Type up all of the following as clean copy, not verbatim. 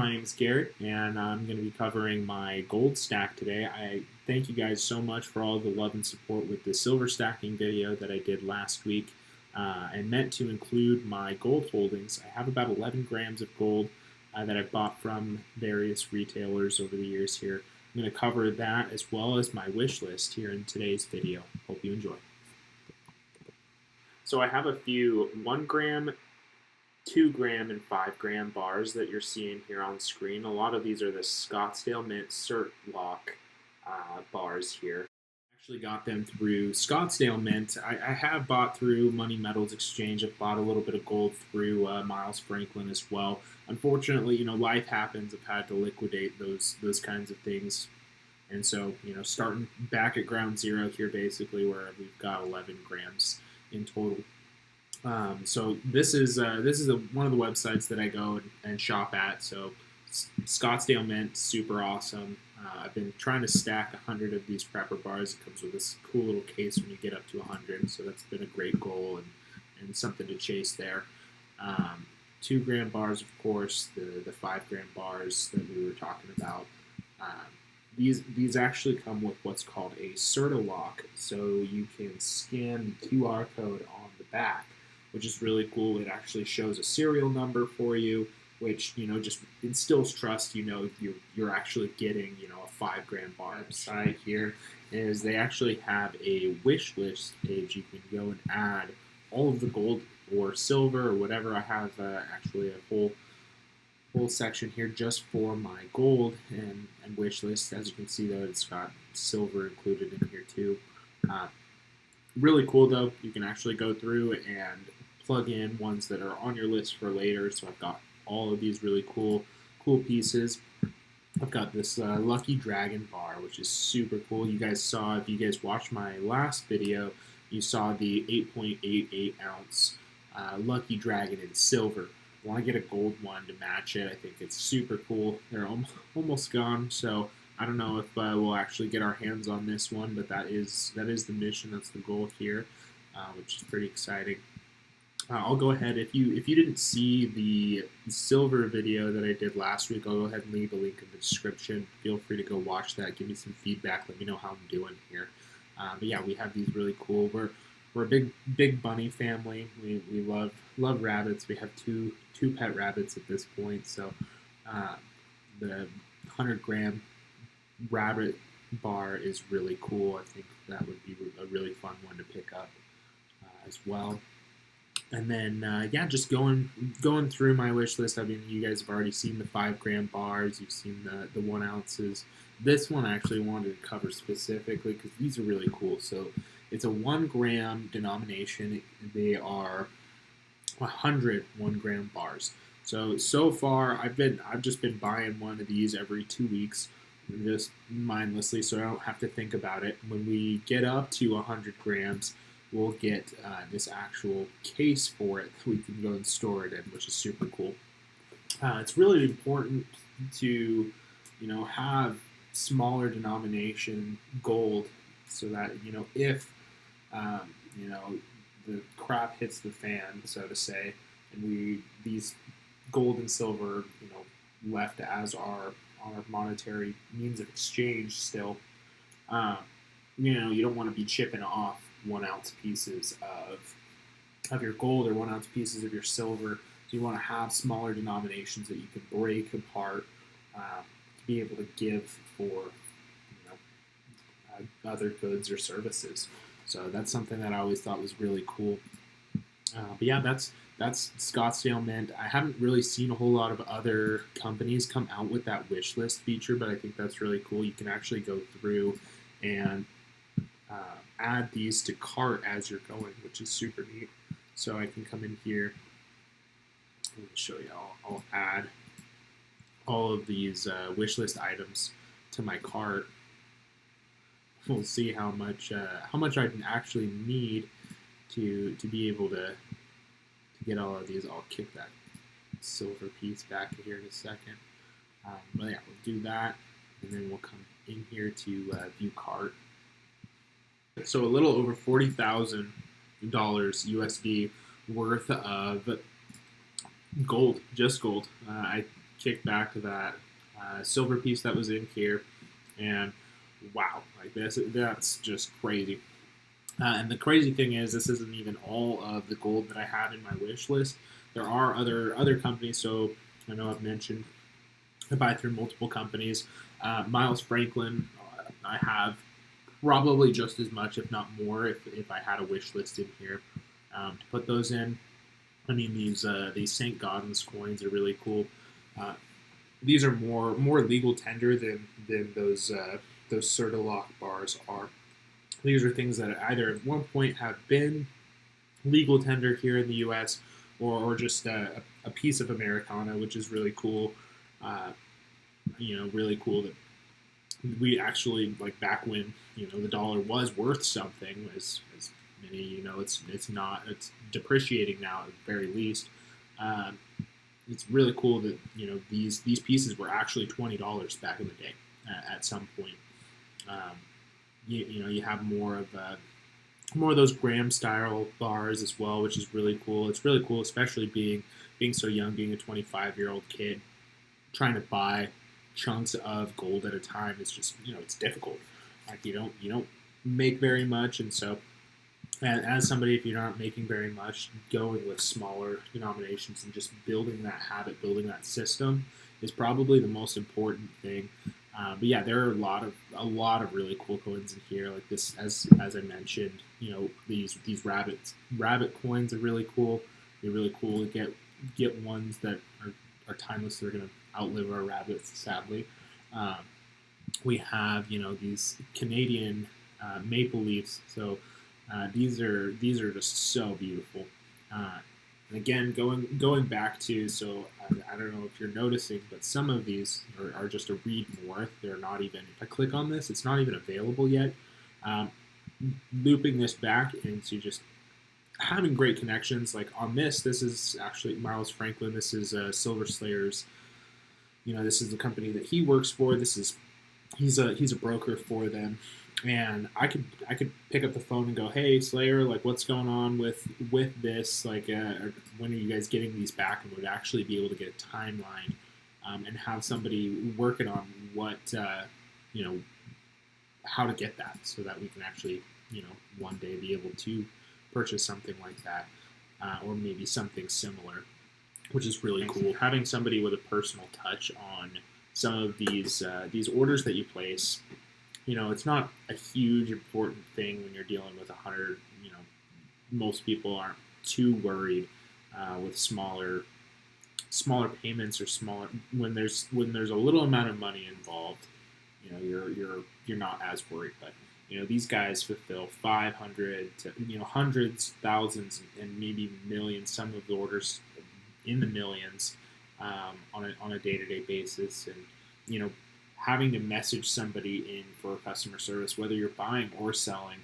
my name is Garrett, and I'm going to be covering my gold stack today. I thank you guys so much for all the love and support with the silver stacking video that I did last week. I meant to include my gold holdings. I have about 11 grams of gold that I've bought from various retailers over the years here. I'm going to cover that as well as my wish list here in today's video. Hope you enjoy. So I have a few 1 gram, 2 gram, and 5 gram bars that you're seeing here on screen. A lot of these are the Scottsdale Mint Cert Lock bars here. I actually got them through Scottsdale Mint. I have bought through Money Metals Exchange. I've bought a little bit of gold through Miles Franklin as well. Unfortunately, life happens. I've had to liquidate those kinds of things. And so, starting back at ground zero here, basically, where we've got 11 grams in total. So this is one of the websites that I go and shop at. So Scottsdale Mint, super awesome. I've been trying to stack 100 of these prepper bars. It comes with this cool little case when you get up to 100. So that's been a great goal and something to chase there. 2 gram bars, of course, the 5 gram bars that we were talking about. These actually come with what's called a Certi-Lock, so you can scan the QR code on the back, which is really cool. It actually shows a serial number for you, which just instills trust. You're actually getting a 5 gram bar. Website here is they actually have a wish list page. You can go and add all of the gold or silver or whatever. I have actually a whole section here just for my gold and wish list. As you can see, though, it's got silver included in here too. Really cool, though. You can actually go through and plug in ones that are on your list for later. So I've got all of these really cool pieces. I've got this Lucky Dragon bar, which is super cool. You guys saw, if you guys watched my last video, you saw the 8.88 ounce Lucky Dragon in silver. I want to get a gold one to match it. I think it's super cool. They're almost gone, so I don't know if we'll actually get our hands on this one, but that is the mission. That's the goal here, which is pretty exciting. I'll go ahead, if you didn't see the silver video that I did last week, I'll go ahead and leave a link in the description. Feel free to go watch that. Give me some feedback. Let me know how I'm doing here. But yeah, we have these really cool. We're a big bunny family. We love rabbits. We have two pet rabbits at this point. So the 100 gram rabbit bar is really cool. I think that would be a really fun one to pick up as well. And then yeah, just going through my wish list. I mean, you guys have already seen the 5 gram bars. You've seen the 1 ounces. This one I actually wanted to cover specifically because these are really cool. So it's a 1 gram denomination. They are 100 1 gram bars. So far I've just been buying one of these every 2 weeks, just mindlessly, so I don't have to think about it. When we get up to 100 grams, we'll get this actual case for it that we can go and store it in, which is super cool. It's really important to have smaller denomination gold, so that if the crap hits the fan, so to say, and these gold and silver left as our monetary means of exchange still, you don't want to be chipping off 1 ounce pieces of your gold or 1 ounce pieces of your silver. So you want to have smaller denominations that you can break apart to be able to give for other goods or services. So that's something that I always thought was really cool. But yeah, that's Scottsdale Mint. I haven't really seen a whole lot of other companies come out with that wish list feature, but I think that's really cool. You can actually go through and add these to cart as you're going, which is super neat. So I can come in here and show you. I'll add all of these wish list items to my cart. We'll see how much I can actually need to be able to get all of these. I'll kick that silver piece back here in a second. But yeah, we'll do that, and then we'll come in here to view cart. So a little over $40,000 USD worth of gold, just gold. I kick back to that silver piece that was in here, and wow, like that's just crazy. And the crazy thing is, this isn't even all of the gold that I have in my wish list. There are other companies. So I know I've mentioned I buy through multiple companies. Miles Franklin, I have probably just as much, if not more, if I had a wish list in here to put those in. I mean, these St. Gaudens coins are really cool. These are more legal tender than those Certilock bars are. These are things that either at one point have been legal tender here in the U.S. or just a piece of Americana, which is really cool. Really cool that we actually, like, back when the dollar was worth something, as many it's depreciating now at the very least. It's really cool that these pieces were actually $20 back in the day at some point. You have more of those gram style bars as well, which is really cool. It's really cool, especially being so young, being a 25-year-old kid, trying to buy chunks of gold at a time. It's just it's difficult. Like you don't make very much, and so as somebody, if you're not making very much, going with smaller denominations and just building that habit, building that system is probably the most important thing. But yeah, there are a lot of really cool coins in here, like this, as I mentioned. These rabbit coins are really cool. They're really cool to get ones that are timeless. They're going to outlive our rabbits, sadly. We have these Canadian maple leaves. So these are just so beautiful. And again, going back to, so I don't know if you're noticing, but some of these are just a read more. They're not even, if I click on this, it's not even available yet. Looping this back into just having great connections. Like on this is actually Miles Franklin. This is Silver Slayer's. This is the company that he works for. He's a broker for them. And I could pick up the phone and go, hey, Slayer, like, what's going on with this? Like, when are you guys getting these back? And would actually be able to get a timeline and have somebody working on what, how to get that, so that we can actually, one day be able to purchase something like that, or maybe something similar, which is really cool. Having somebody with a personal touch on some of these orders that you place. It's not a huge important thing when you're dealing with 100. Most people aren't too worried with smaller payments or smaller when there's a little amount of money involved. You're not as worried. But these guys fulfill 500 to hundreds, thousands, and maybe millions. Some of the orders in the millions on a day-to-day basis, and having to message somebody in for customer service, whether you're buying or selling,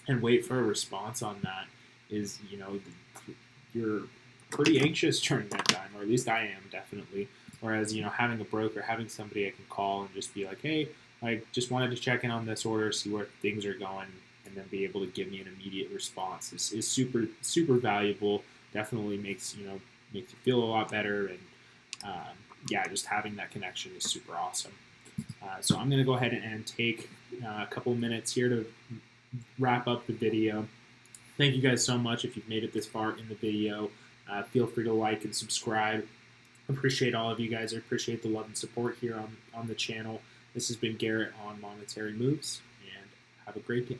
and wait for a response on that is, you're pretty anxious during that time, or at least I am, definitely. Whereas, having a broker, having somebody I can call and just be like, hey, I just wanted to check in on this order, see where things are going, and then be able to give me an immediate response is super, super valuable. Definitely makes you feel a lot better, and just having that connection is super awesome. So I'm going to go ahead and take a couple minutes here to wrap up the video. Thank you guys so much. If you've made it this far in the video, feel free to like and subscribe. Appreciate all of you guys. I appreciate the love and support here on the channel. This has been Garrett on Monetary Moves, and have a great day.